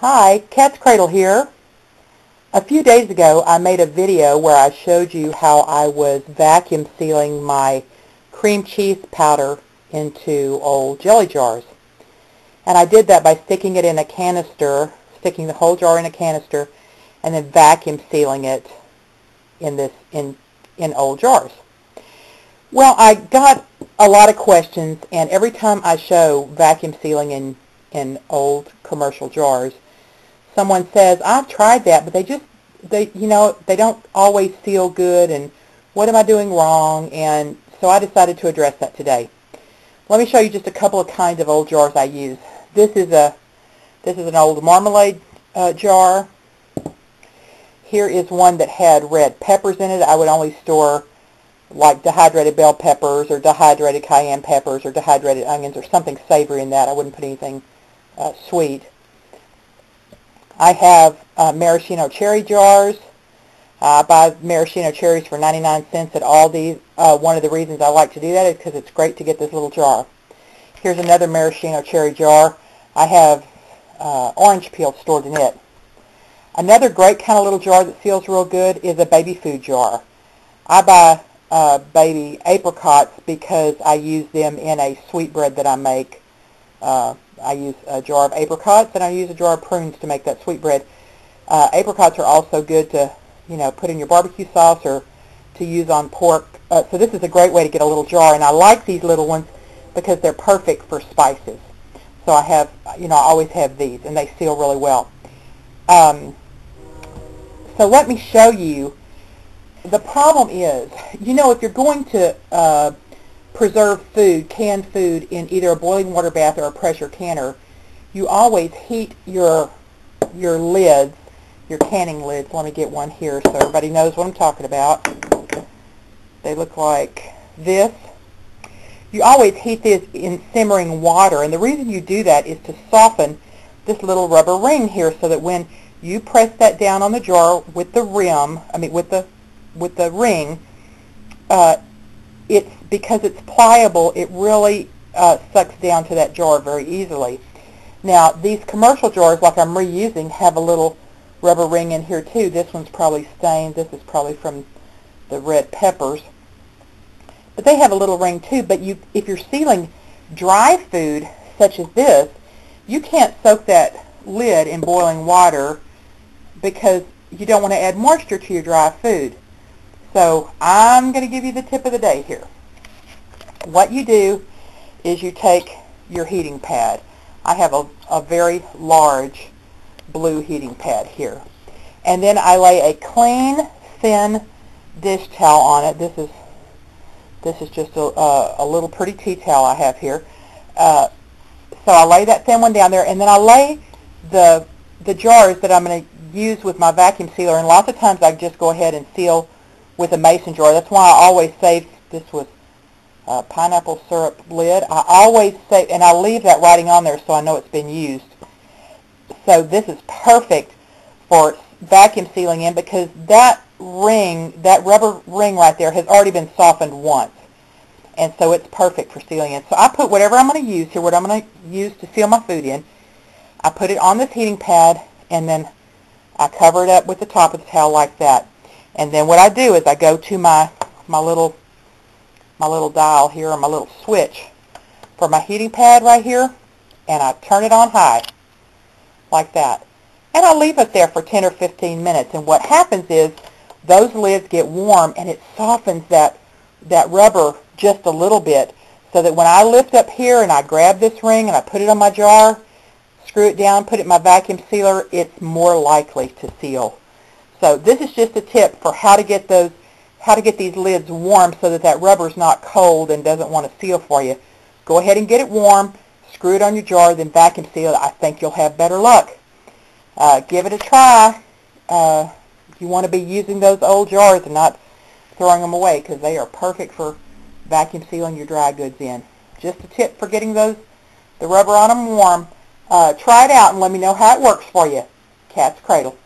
Hi, Cat's Cradle here. A few days ago I made a video where I showed you how I was vacuum sealing my cream cheese powder into old jelly jars. And I did that by sticking it in a canister, sticking the whole jar in a canister, and then vacuum sealing it in old jars. Well, I got a lot of questions, and every time I show vacuum sealing in old commercial jars, someone says, I've tried that, but they don't always seal good, and what am I doing wrong? And so I decided to address that today. Let me show you just a couple of kinds of old jars I use. This is an old marmalade jar. Here is one that had red peppers in it. I would only store like dehydrated bell peppers or dehydrated cayenne peppers or dehydrated onions or something savory in that. I wouldn't put anything sweet. I have maraschino cherry jars. I buy maraschino cherries for 99 cents at Aldi. One of the reasons I like to do that is because it's great to get this little jar. Here's another maraschino cherry jar. I have orange peel stored in it. Another great kind of little jar that seals real good is a baby food jar. I buy baby apricots because I use them in a sweetbread that I make. I use a jar of apricots and I use a jar of prunes to make that sweetbread. Apricots are also good to, put in your barbecue sauce or to use on pork. So this is a great way to get a little jar, and I like these little ones because they're perfect for spices. So I have, I always have these, and they seal really well. So let me show you. The problem is, if you're going to preserve food, canned food, in either a boiling water bath or a pressure canner, you always heat your lids, your canning lids. Let me get one here so everybody knows what I'm talking about. They look like this. You always heat this in simmering water, and the reason you do that is to soften this little rubber ring here so that when you press that down on the jar with the rim, with the ring, it's because it's pliable, it really sucks down to that jar very easily. Now, these commercial jars, like I'm reusing, have a little rubber ring in here too. This one's probably stained. This is probably from the red peppers. But they have a little ring too. But if you're sealing dry food, such as this, you can't soak that lid in boiling water because you don't want to add moisture to your dry food. So I'm going to give you the tip of the day here. What you do is you take your heating pad. I have a very large blue heating pad here. And then I lay a clean, thin dish towel on it. This is just a little pretty tea towel I have here. So I lay that thin one down there, and then I lay the jars that I'm going to use with my vacuum sealer, and lots of times I just go ahead and seal with a mason jar. That's why I always save, this was pineapple syrup lid. I always save, and I leave that writing on there so I know it's been used. So this is perfect for vacuum sealing in because that ring, that rubber ring right there has already been softened once. And so it's perfect for sealing in. So I put whatever I'm going to use here, what I'm going to use to seal my food in, I put it on this heating pad, and then I cover it up with the top of the towel like that. And then what I do is I go to my little dial here, or my little switch for my heating pad right here, and I turn it on high like that. And I leave it there for 10 or 15 minutes. And what happens is those lids get warm, and it softens that rubber just a little bit, so that when I lift up here and I grab this ring and I put it on my jar, screw it down, put it in my vacuum sealer, it's more likely to seal. So this is just a tip for how to get these lids warm so that that rubber's not cold and doesn't want to seal for you. Go ahead and get it warm, screw it on your jar, then vacuum seal it. I think you'll have better luck. Give it a try. You want to be using those old jars and not throwing them away because they are perfect for vacuum sealing your dry goods in. Just a tip for getting the rubber on them warm. Try it out and let me know how it works for you. Cat's Cradle.